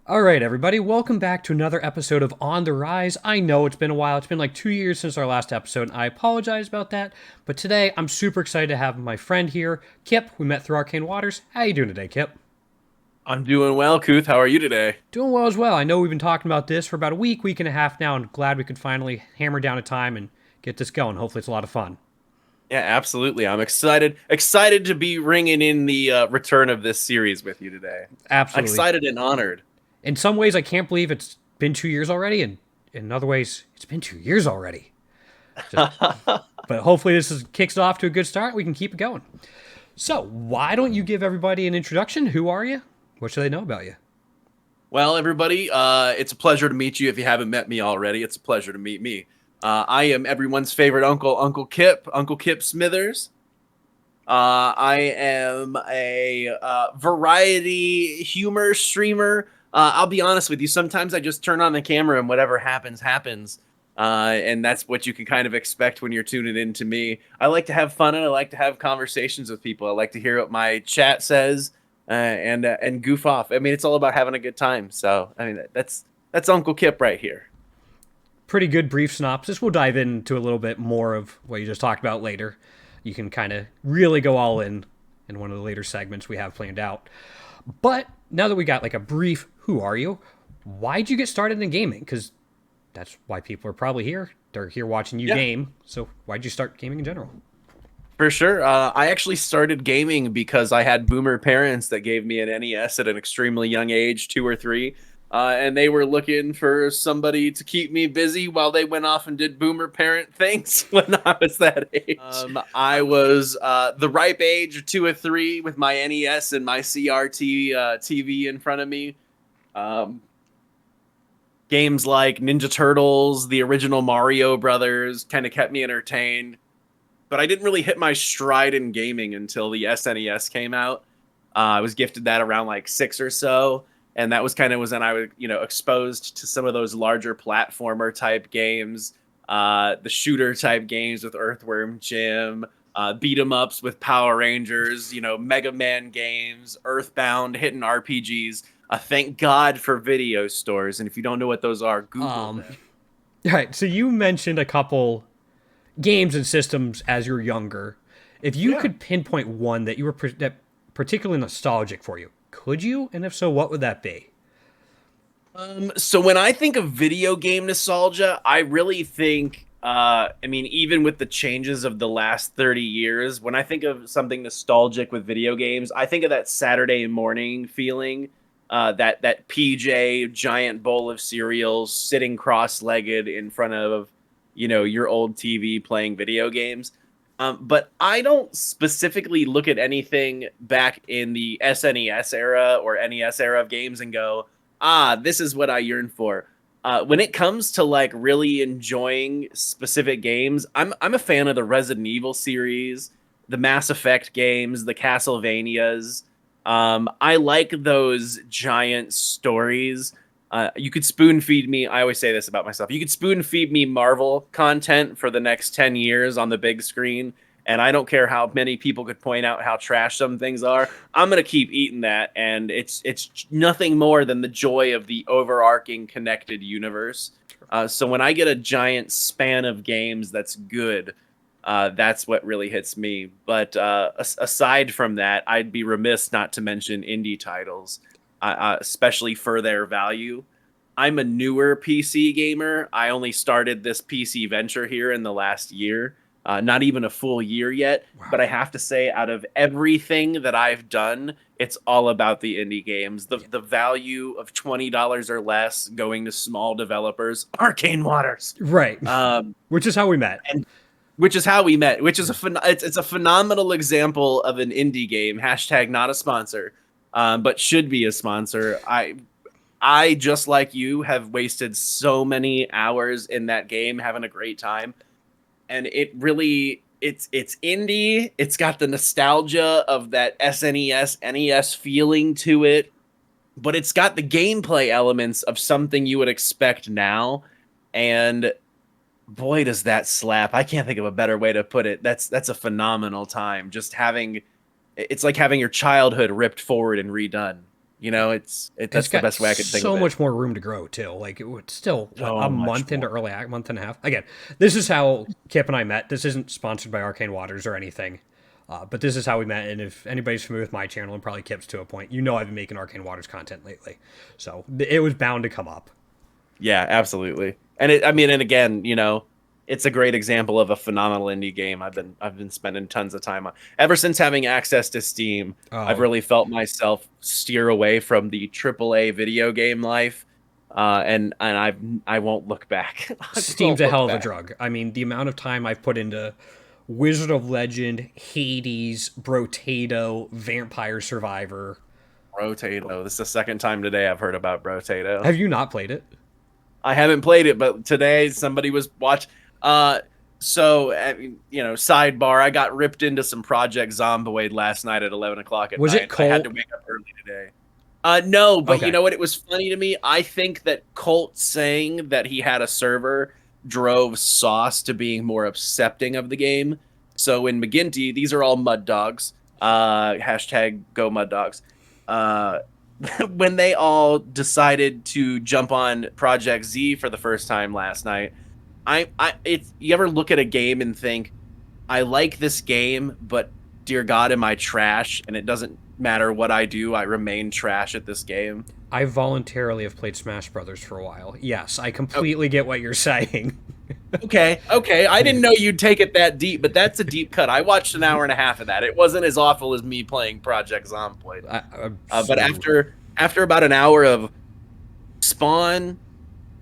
All right, everybody, welcome back to another episode of On the Rise. I know it's been a while. It's been like 2 years since our last episode, and I apologize about that. But today, I'm super excited to have my friend here, Kip. We met through Arcane Waters. How you doing today, Kip? I'm doing well, Kuth. How are you today? Doing well as well. I know we've been talking about this for about a week and a half now, and glad we could finally hammer down a time and get this going. Hopefully, it's a lot of fun. Yeah, absolutely. I'm excited to be ringing in the return of this series with you today. Absolutely. Excited and honored. In some ways, I can't believe it's been 2 years already, and in other ways, it's been 2 years already. Just, but hopefully, kicks it off to a good start. We can keep it going. So, why don't you give everybody an introduction? Who are you? What should they know about you? Well, everybody, it's a pleasure to meet you. If you haven't met me already, it's a pleasure to meet me. I am everyone's favorite uncle, Uncle Kip, Uncle Kip Smithers. I am a variety humor streamer. I'll be honest with you. Sometimes I just turn on the camera and whatever happens, happens. And that's what you can kind of expect when you're tuning in to me. I like to have fun and I like to have conversations with people. I like to hear what my chat says and goof off. I mean, it's all about having a good time. So, I mean, that's Uncle Kip right here. Pretty good brief synopsis. We'll dive into a little bit more of what you just talked about later. You can kind of really go all in one of the later segments we have planned out. But now that we got like a brief who are you, why'd you get started in gaming? Because that's why people are probably here. They're here watching you Yeah. game. So why'd you start gaming in general? For sure. I actually started gaming because I had boomer parents that gave me an NES at an extremely young age, 2 or 3. And they were looking for somebody to keep me busy while they went off and did boomer parent things when I was that age. I was the ripe age of 2 or 3 with my NES and my CRT TV in front of me. Um, Games like Ninja Turtles, the original Mario Brothers kind of kept me entertained, but I didn't really hit my stride in gaming until the SNES came out. I was gifted that around like 6 or so, and that was kind of was when I was exposed to some of those larger platformer type games, the shooter type games with Earthworm Jim, beat 'em ups with Power Rangers, Mega Man games, Earthbound, hidden RPGs. Thank God for video stores, and if you don't know what those are, Google Um, them. all right. So you mentioned a couple games and systems as you were younger. If you Yeah. could pinpoint one that you were that particularly nostalgic for you, could you? And if so, what would that be? So when I think of video game nostalgia, I really think, I mean, even with the changes of the last 30 years, when I think of something nostalgic with video games, I think of that Saturday morning feeling, that PJ giant bowl of cereal sitting cross-legged in front of, your old TV playing video games. But I don't specifically look at anything back in the SNES era or NES era of games and go, this is what I yearn for. When it comes to like really enjoying specific games, I'm a fan of the Resident Evil series, the Mass Effect games, the Castlevanias. I like those giant stories. You could spoon feed me. I always say this about myself. You could spoon feed me Marvel content for the next 10 years on the big screen. And I don't care how many people could point out how trash some things are. I'm gonna keep eating that, and it's nothing more than the joy of the overarching connected universe. So when I get a giant span of games that's good, that's what really hits me. But aside from that, I'd be remiss not to mention indie titles, especially for their value. I'm a newer PC gamer. I only started this PC venture here in the last year, not even a full year yet. But Wow. I have to say, out of everything that I've done, it's all about the indie games. The value of $20 or less going to small developers, Arcane Waters. Right. Um, Which is how we met. and which is how we met, which is it's a phenomenal example of an indie game. Hashtag not a sponsor, but should be a sponsor. I just like you have wasted so many hours in that game having a great time, and it really it's indie. It's got the nostalgia of that SNES NES feeling to it, but it's got the gameplay elements of something you would expect now, and boy does that slap. I can't think of a better way to put it. That's a phenomenal time. Just having it's like having your childhood ripped forward and redone. That's the got best way I could think so of it. much more room to grow too. Like it would still So a much month into more. month and a half. Again, this is how Kip and I met. This isn't sponsored by Arcane Waters or anything, but this is how we met. And if anybody's familiar with my channel and probably Kip's to a point, I've been making Arcane Waters content lately, so it was bound to come up. Yeah, absolutely. And again, it's a great example of a phenomenal indie game. I've been spending tons of time on. Ever since having access to Steam, I've Oh, really felt myself steer away from the AAA video game life, and I won't look back. I Steam's won't a look hell of a back. drug. I mean, the amount of time I've put into Wizard of Legend, Hades, Brotato, Vampire Survivor. Brotato. This is the second time today I've heard about Brotato. Have you not played it? I haven't played it, but today somebody was watch. Sidebar. I got ripped into some Project Zomboid last night at 11 o'clock at Was it night. I had Colt? to wake up early today. No, but you Okay. know what? It was funny to me. I think that Colt saying that he had a server drove Sauce to being more accepting of the game. So in McGinty, these are all mud dogs. Hashtag go mud dogs. When they all decided to jump on Project Z for the first time last night, you ever look at a game and think, I like this game, but dear God, am I trash? And it doesn't matter what I do, I remain trash at this game. I voluntarily have played Smash Brothers for a while. Yes, I Oh, completely get what you're saying. okay. I didn't know you'd take it that deep, but that's a deep cut. I watched an hour and a half of that. It wasn't as awful as me playing Project Zomboid. But after about an hour of spawn,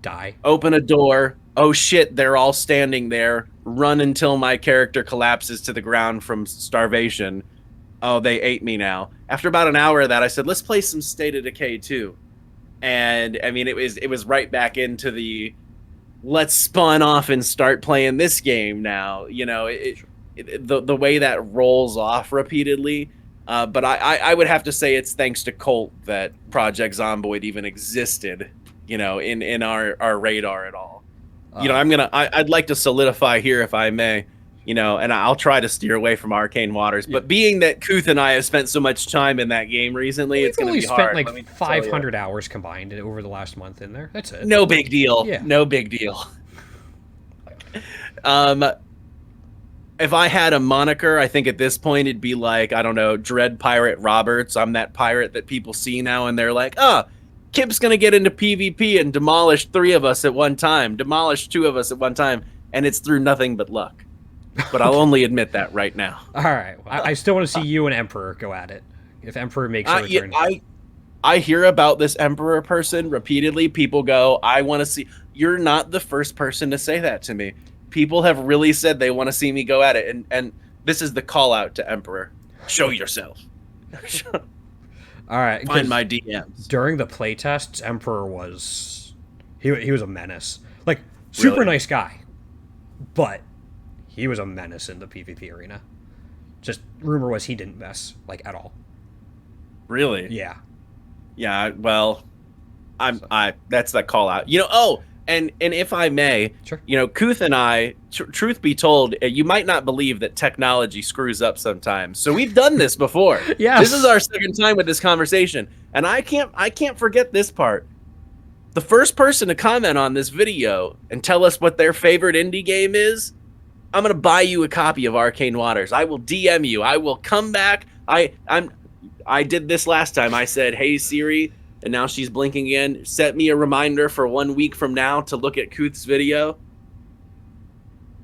Die. open a door, oh shit, they're all standing there, run until my character collapses to the ground from starvation. Oh, they ate me now. After about an hour of that, I said, let's play some State of Decay 2. And I mean, it was right back into the let's spawn off and start playing this game now. The way that rolls off repeatedly. But I would have to say it's thanks to Colt that Project Zomboid even existed, in our radar at all. I'd like to solidify here, if I may, and I'll try to steer away from Arcane Waters. But being that Kuth and I have spent so much time in that game recently, it's going to be hard. We've only spent like 500 hours combined over the last month in there. That's it. No big deal. Yeah. No big deal. If I had a moniker, I think at this point it'd be like, I don't know, Dread Pirate Roberts. I'm that pirate that people see now and they're like, Kip's going to get into PvP and demolish 3 of us at one time, demolish 2 of us at one time, and it's through nothing but luck. But I'll only admit that right now. All right. I still want to see you and Emperor go at it. If Emperor makes a return. I hear about this Emperor person repeatedly. People go, I want to see. You're not the first person to say that to me. People have really said they want to see me go at it. And this is the call out to Emperor. Show yourself. All right. Find my DMs. During the playtests, Emperor was he was a menace. Like super Really? nice guy, but he was a menace in the PvP arena. Just rumor was he didn't mess like at all. Really? Yeah. Yeah. Well, that's the call out. And if I may, Sure. Kuth and I, truth be told, you might not believe that technology screws up sometimes. So we've done this before. Yes. This is our second time with this conversation, and I can't forget this part. The first person to comment on this video and tell us what their favorite indie game is, I'm gonna buy you a copy of Arcane Waters. I will DM you. I will come back. I did this last time. I said, "Hey Siri," and now she's blinking again. Set me a reminder for 1 week from now to look at Kuth's video.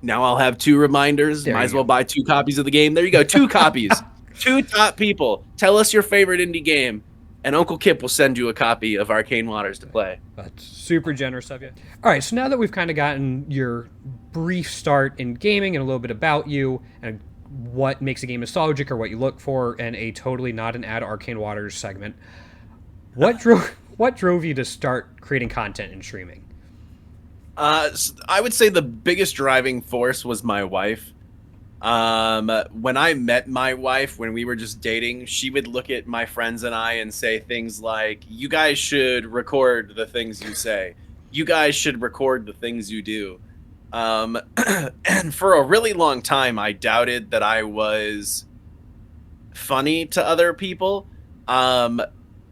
Now I'll have 2 reminders. There Might you as well go. buy 2 copies of the game. There you go. 2 copies. 2 top people. Tell us your favorite indie game, and Uncle Kip will send you a copy of Arcane Waters to play. That's super generous of you. All right, so now that we've kind of gotten your brief start in gaming and a little bit about you and what makes a game nostalgic or what you look for and a totally not an ad Arcane Waters segment, what drove you to start creating content and streaming? I would say the biggest driving force was my wife. When I met my wife, when we were just dating, she would look at my friends and I and say things like, you guys should record the things you say. You guys should record the things you do. And for a really long time, I doubted that I was funny to other people.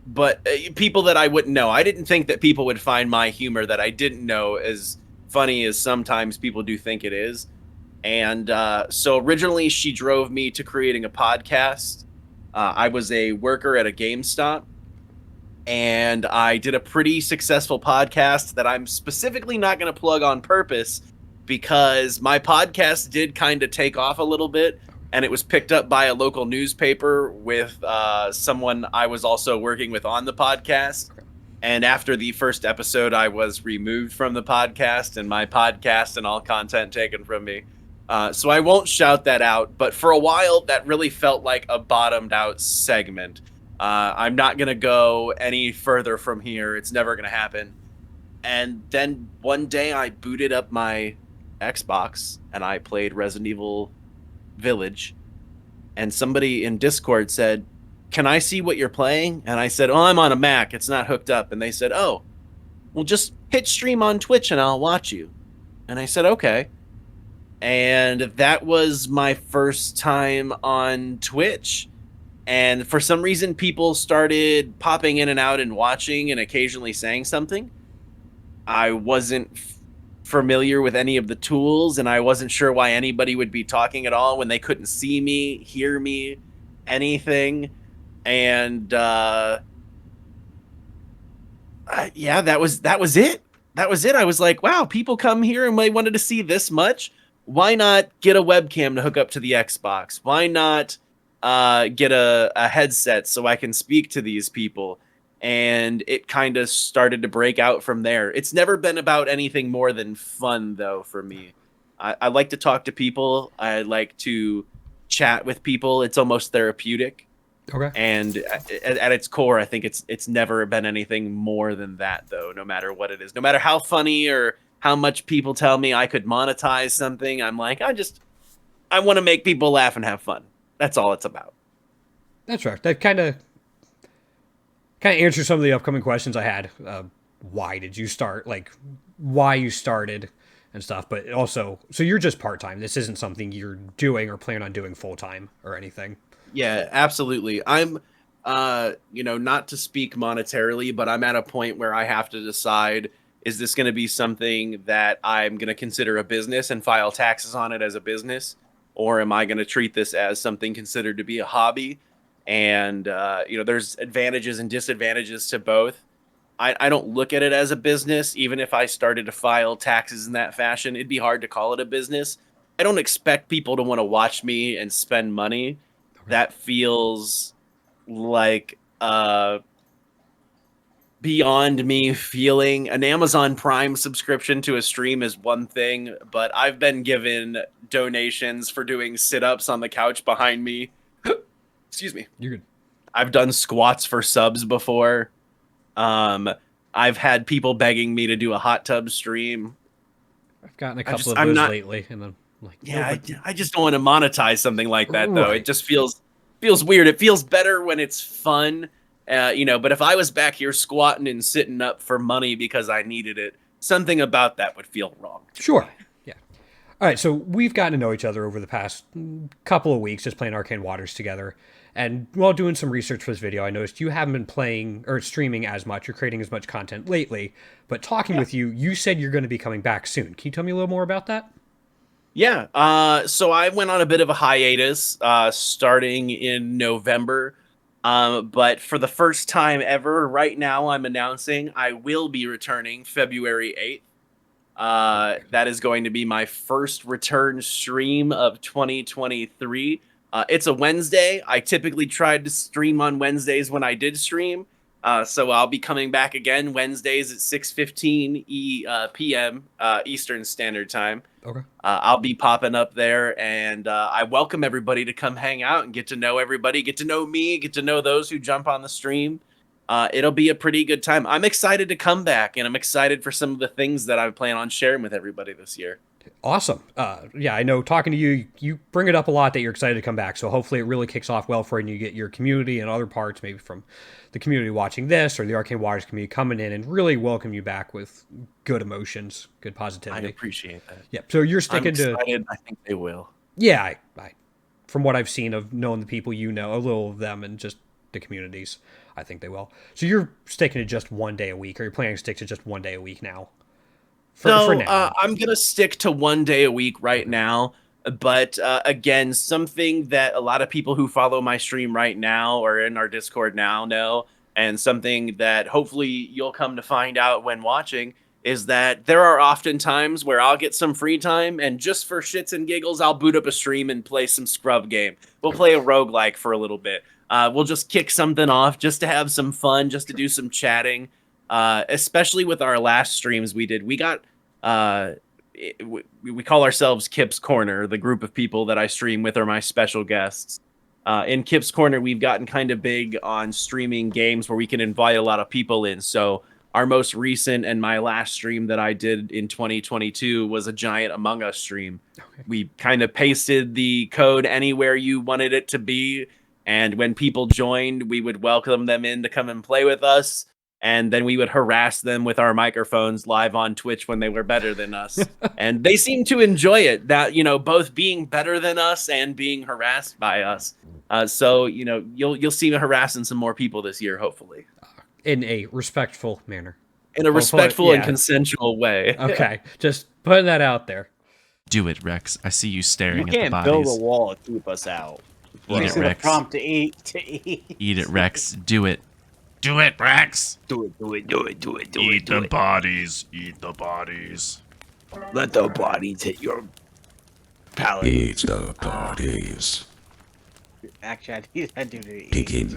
but people that I wouldn't know. I didn't think that people would find my humor that I didn't know as funny as sometimes people do think it is. And so originally, she drove me to creating a podcast. I was a worker at a GameStop, and I did a pretty successful podcast that I'm specifically not going to plug on purpose because my podcast did kind of take off a little bit, and it was picked up by a local newspaper with someone I was also working with on the podcast. And after the first episode, I was removed from the podcast and my podcast and all content taken from me. So I won't shout that out, but for a while, that really felt like a bottomed out segment. I'm not going to go any further from here. It's never going to happen. And then one day I booted up my Xbox and I played Resident Evil Village. And somebody in Discord said, "Can I see what you're playing?" And I said, "Oh, I'm on a Mac. It's not hooked up." And they said, "Oh, well, just hit stream on Twitch and I'll watch you." And I said, "Okay." And that was my first time on Twitch. And for some reason, people started popping in and out and watching and occasionally saying something. I wasn't familiar with any of the tools, and I wasn't sure why anybody would be talking at all when they couldn't see me, hear me, anything. And yeah, that was it. That was it. I was like, wow, people come here and they wanted to see this much. Why not get a webcam to hook up to the Xbox? Why not get a headset so I can speak to these people? And it kind of started to break out from there. It's never been about anything more than fun, though, for me. I like to talk to people. I like to chat with people. It's almost therapeutic. Okay. And at its core, I think it's never been anything more than that, though, no matter what it is. No matter how funny or how much people tell me I could monetize something, I'm like, I want to make people laugh and have fun. That's all it's about. That's right. That kind of answers some of the upcoming questions I had. Why did you start? Like, why you started and stuff. But also, so you're just part-time. This isn't something you're doing or plan on doing full-time or anything. Yeah, absolutely. I'm, not to speak monetarily, but I'm at a point where I have to decide, is this going to be something that I'm going to consider a business and file taxes on it as a business? Or am I going to treat this as something considered to be a hobby? And, there's advantages and disadvantages to both. I don't look at it as a business. Even if I started to file taxes in that fashion, it'd be hard to call it a business. I don't expect people to want to watch me and spend money. That feels like beyond me feeling. An Amazon Prime subscription to a stream is one thing, but I've been given donations for doing sit-ups on the couch behind me. Excuse me. You're good. I've done squats for subs before. I've had people begging me to do a hot tub stream. I've gotten a couple of those lately, and I'm like, yeah, I just don't want to monetize something like that, though. Right. It just feels weird. It feels better when it's fun, but if I was back here squatting and sitting up for money because I needed it, something about that would feel wrong. Sure. Yeah. All right. So we've gotten to know each other over the past couple of weeks, just playing Arcane Waters together. And while doing some research for this video, I noticed you haven't been playing or streaming as much or creating as much content lately. But talking with you, you said you're going to be coming back soon. Can you tell me a little more about that? Yeah. So I went on a bit of a hiatus starting in November. But for the first time ever, right now I'm announcing I will be returning February 8th. That is going to be my first return stream of 2023. It's a Wednesday. I typically tried to stream on Wednesdays when I did stream. So I'll be coming back again Wednesdays at 6:15 p.m. Eastern Standard Time. Okay. I'll be popping up there, and I welcome everybody to come hang out and get to know everybody, get to know me, get to know those who jump on the stream. It'll be a pretty good time. I'm excited to come back, and I'm excited for some of the things that I plan on sharing with everybody this year. Awesome. Yeah, I know talking to you, you bring it up a lot that you're excited to come back. So hopefully it really kicks off well for you and you get your community and other parts, maybe from the community watching this or the Arcane Waters community coming in and really welcome you back with good emotions, good positivity. I appreciate that. Yeah. So you're sticking to... I think they will. Yeah. I from what I've seen of knowing the people you know, a little of them and just the communities. I think they will. So you're sticking to just 1 day a week, or you're planning to stick to just 1 day a week now? For now. I'm gonna stick to 1 day a week right now. But again, something that a lot of people who follow my stream right now or in our Discord now know, and something that hopefully you'll come to find out when watching, is that there are often times where I'll get some free time, and just for shits and giggles, I'll boot up a stream and play some scrub game. We'll play a roguelike for a little bit. We'll just kick something off just to have some fun, just to do some chatting. Especially with our last streams we did. We got... we call ourselves Kipp's Corner, the group of people that I stream with are my special guests. In Kipp's Corner, we've gotten kind of big on streaming games where we can invite a lot of people in. So our most recent and my last stream that I did in 2022 was a giant Among Us stream. Okay. We kind of pasted the code anywhere you wanted it to be. And when people joined, we would welcome them in to come and play with us. And then we would harass them with our microphones live on Twitch when they were better than us. And they seem to enjoy it, that, both being better than us and being harassed by us. So, you'll see me harassing some more people this year, hopefully. In a respectful manner. In a respectful and consensual way. Okay, just putting that out there. Do it, Rex. I see you staring at the bodies. You can't build a wall to keep us out. Eat it, Rex. Prompt to eat. Eat it, Rex. Do it. Do it, Rex. Do it. Eat the bodies. Eat the bodies. Let the bodies hit your palate. Eat the bodies. Actually, I do need He ate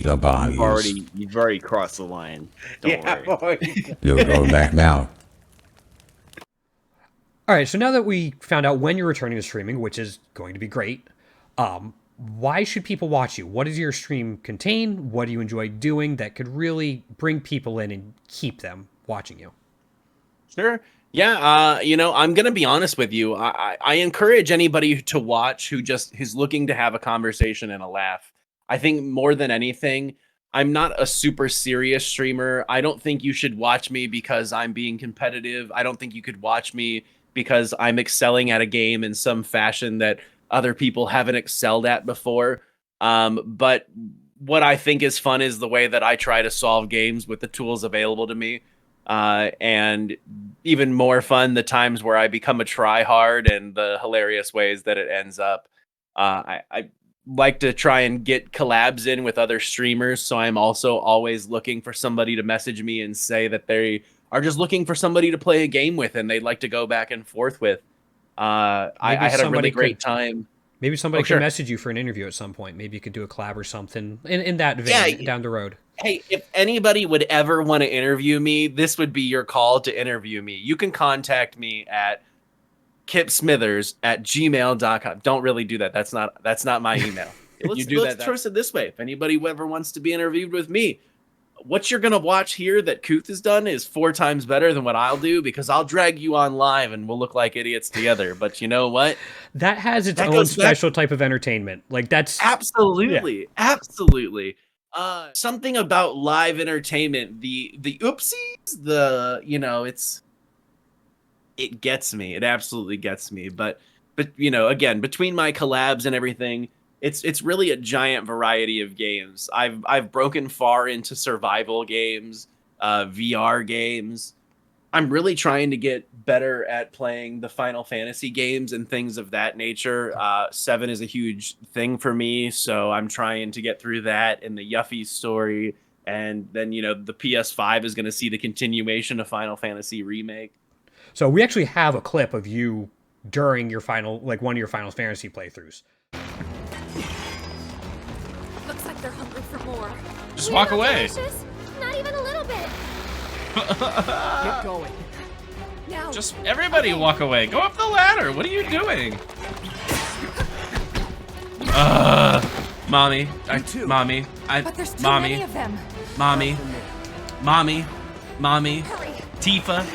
the bodies. You've already crossed the line. Don't worry. You're going back now. All right, so now that we found out when you're returning to streaming, which is going to be great, why should people watch you? What does your stream contain? What do you enjoy doing that could really bring people in and keep them watching you? Sure. Yeah, I'm going to be honest with you. I encourage anybody to watch who's looking to have a conversation and a laugh. I think more than anything, I'm not a super serious streamer. I don't think you should watch me because I'm being competitive. I don't think you could watch me because I'm excelling at a game in some fashion that other people haven't excelled at before. But what I think is fun is the way that I try to solve games with the tools available to me. And even more fun, the times where I become a try-hard and the hilarious ways that it ends up. I like to try and get collabs in with other streamers, so I'm also always looking for somebody to message me and say that they are just looking for somebody to play a game with and they'd like to go back and forth with. I had a really great time. Maybe somebody could message you for an interview at some point. Maybe you could do a collab or something in that vein down the road. Hey, if anybody would ever want to interview me, this would be your call to interview me. You can contact me at kippsmithers@gmail.com. Don't really do that. That's not my email. Let's twist it this way. If anybody ever wants to be interviewed with me, what you're going to watch here that Kuth has done is 4 times better than what I'll do, because I'll drag you on live and we'll look like idiots together. But you know what? That has its own special type of entertainment. Like that's absolutely. Something about live entertainment, the oopsies, it gets me. It absolutely gets me. But again, between my collabs and everything, it's really a giant variety of games. I've broken far into survival games, VR games. I'm really trying to get better at playing the Final Fantasy games and things of that nature. 7 is a huge thing for me, so I'm trying to get through that and the Yuffie story. And then, the PS5 is going to see the continuation of Final Fantasy Remake. So we actually have a clip of you during your one of your Final Fantasy playthroughs. Looks like they're hungry for more. Just walk away. Delicious? Not even a little bit. Get going. Now. Just everybody walk away. Go up the ladder. What are you doing? Mommy. Mommy. But there's too many of them. Mommy. Hurry. Tifa.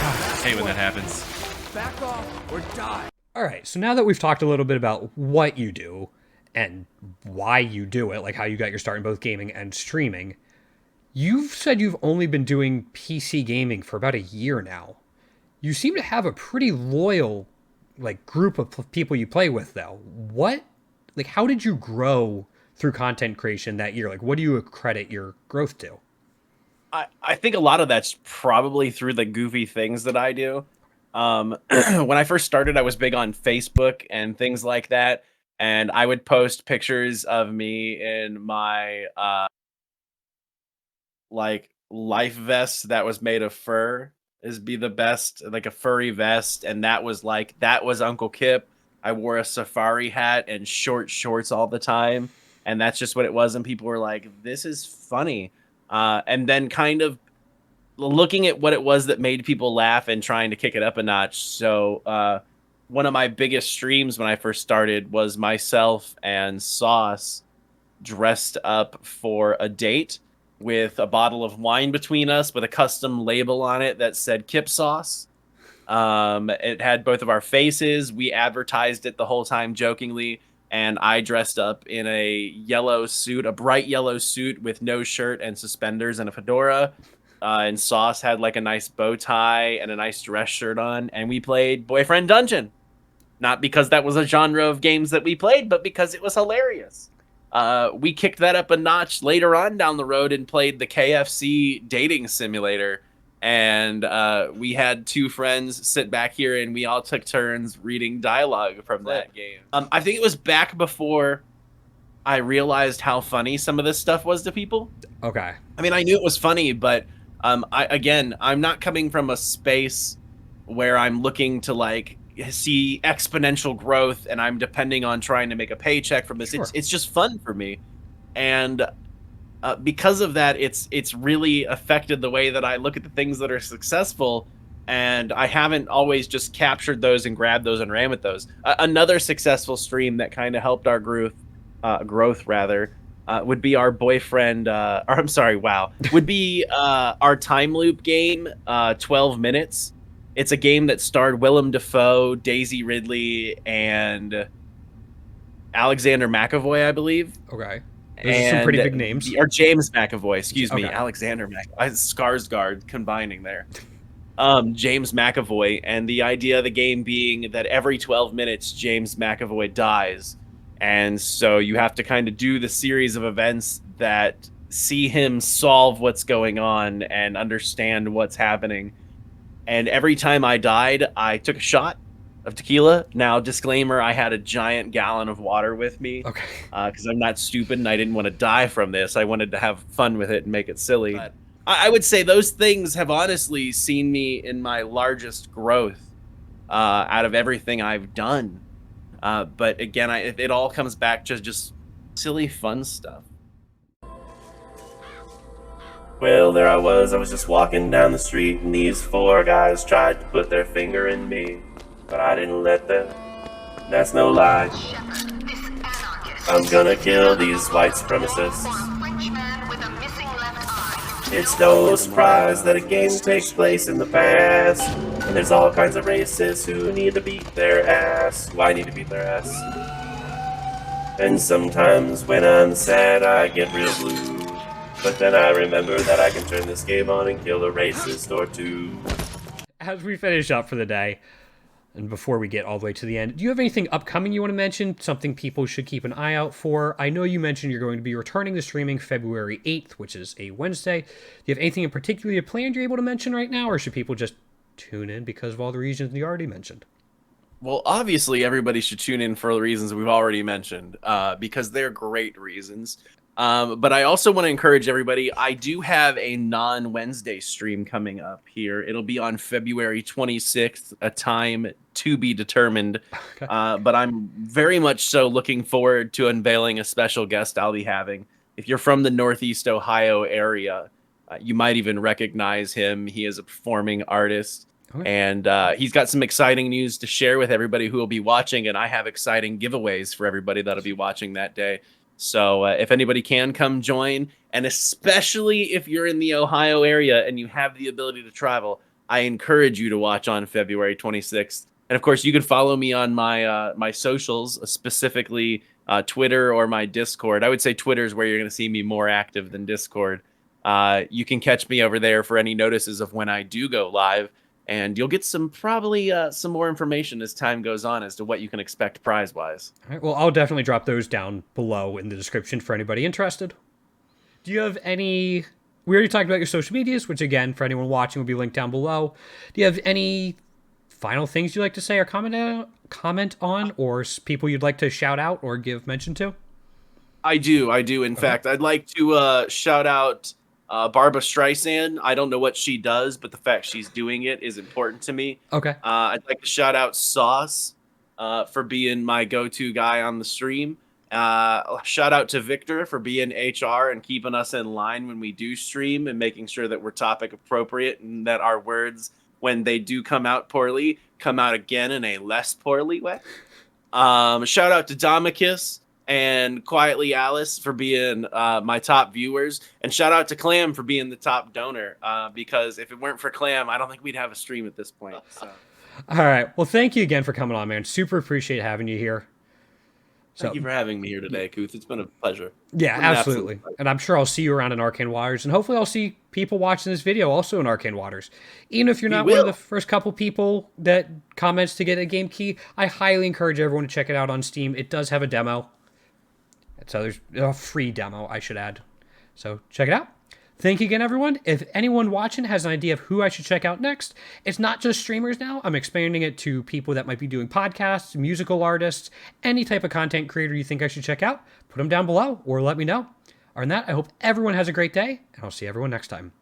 I hate when that happens. Back off or die. All right, so now that we've talked a little bit about what you do and why you do it, like how you got your start in both gaming and streaming, you've said you've only been doing PC gaming for about a year now. You seem to have a pretty loyal like group of people you play with though. How did you grow through content creation that year? Like, what do you accredit your growth to? I think a lot of that's probably through the goofy things that I do. When I first started, I was big on Facebook and things like that. And I would post pictures of me in my like life vest that was made of fur is be the best, like a furry vest. And that was Uncle Kip. I wore a safari hat and short shorts all the time. And that's just what it was. And people were like, this is funny. And then kind of looking at what it was that made people laugh and trying to kick it up a notch. So one of my biggest streams when I first started was myself and Sauce dressed up for a date with a bottle of wine between us with a custom label on it that said Kip Sauce. It had both of our faces. We advertised it the whole time jokingly. And I dressed up in a yellow suit, a bright yellow suit with no shirt and suspenders and a fedora. And Sauce had like a nice bow tie and a nice dress shirt on. And we played Boyfriend Dungeon. Not because that was a genre of games that we played, but because it was hilarious. We kicked that up a notch later on down the road and played the KFC dating simulator. And we had two friends sit back here and we all took turns reading dialogue from that game. I think it was back before I realized how funny some of this stuff was to people. Okay. I mean, I knew it was funny, but I'm not coming from a space where I'm looking to like see exponential growth and I'm depending on trying to make a paycheck from this. Sure. It's just fun for me. And because of that, it's really affected the way that I look at the things that are successful, and I haven't always just captured those and grabbed those and ran with those. Another successful stream that kind of helped our growth would be our boyfriend. Would be our time loop game, 12 Minutes. It's a game that starred Willem Dafoe, Daisy Ridley, and Alexander McAvoy, I believe. Okay. Those are some pretty big names. Or James McAvoy, excuse me. Okay. Alexander McAvoy. Skarsgård combining there. James McAvoy. And the idea of the game being that every 12 minutes, James McAvoy dies. And so you have to kind of do the series of events that see him solve what's going on and understand what's happening. And every time I died, I took a shot of tequila. Now, disclaimer, I had a giant gallon of water with me. Okay. Because I'm not stupid and I didn't want to die from this. I wanted to have fun with it and make it silly. But I would say those things have honestly seen me in my largest growth out of everything I've done. But again, it all comes back to just silly, fun stuff. Well, there I was just walking down the street, and these four guys tried to put their finger in me, but I didn't let them. That's no lie. I'm gonna kill these white supremacists. It's no surprise that a game takes place in the past, and there's all kinds of racists who need to beat their ass. Well, I need to beat their ass. And sometimes when I'm sad, I get real blue. But then I remember that I can turn this game on and kill a racist or two. As we finish up for the day, and before we get all the way to the end, do you have anything upcoming you want to mention? Something people should keep an eye out for? I know you mentioned you're going to be returning to streaming February 8th, which is a Wednesday. Do you have anything in particular you planned you're able to mention right now, or should people just tune in because of all the reasons you already mentioned? Well, obviously, everybody should tune in for the reasons we've already mentioned, because they're great reasons. But I also want to encourage everybody. I do have a non-Wednesday stream coming up here. It'll be on February 26th, a time to be determined. Okay. But I'm very much so looking forward to unveiling a special guest I'll be having. If you're from the Northeast Ohio area, you might even recognize him. He is a performing artist. Okay. And he's got some exciting news to share with everybody who will be watching. And I have exciting giveaways for everybody that'll be watching that day. So if anybody can come join, and especially if you're in the Ohio area and you have the ability to travel, I encourage you to watch on February 26th. And of course, you can follow me on my my socials, specifically Twitter or my Discord. I would say Twitter is where you're going to see me more active than Discord. You can catch me over there for any notices of when I do go live. and you'll get some probably some more information as time goes on as to what you can expect prize wise. All right, well, I'll definitely drop those down below in the description for anybody interested. Do you have any... We already talked about your social medias, which, again, for anyone watching, will be linked down below. Do you have any final things you'd like to say or comment on, or people you'd like to shout out or give mention to? I do. In fact, I'd like to shout out Barbara Streisand. I don't know what she does, but the fact she's doing it is important to me. Okay. I'd like to shout out Sauce for being my go-to guy on the stream. Shout out to Victor for being HR and keeping us in line when we do stream and making sure that we're topic appropriate and that our words, when they do come out poorly, come out again in a less poorly way. Shout out to Domicus and Quietly Alice for being my top viewers, and shout out to Clam for being the top donor, because if it weren't for Clam, I don't think we'd have a stream at this point. So. All right. Well, thank you again for coming on, man. Super appreciate having you here. Thank you for having me here today, Kuth. It's been a pleasure. Yeah, absolutely. And I'm sure I'll see you around in Arcane Waters, and hopefully I'll see people watching this video also in Arcane Waters. Even if you're not one of the first couple people that comments to get a game key, I highly encourage everyone to check it out on Steam. It does have a demo. So there's a free demo, I should add. So check it out. Thank you again, everyone. If anyone watching has an idea of who I should check out next, it's not just streamers now. I'm expanding it to people that might be doing podcasts, musical artists, any type of content creator you think I should check out. Put them down below or let me know. Other than that, I hope everyone has a great day, and I'll see everyone next time.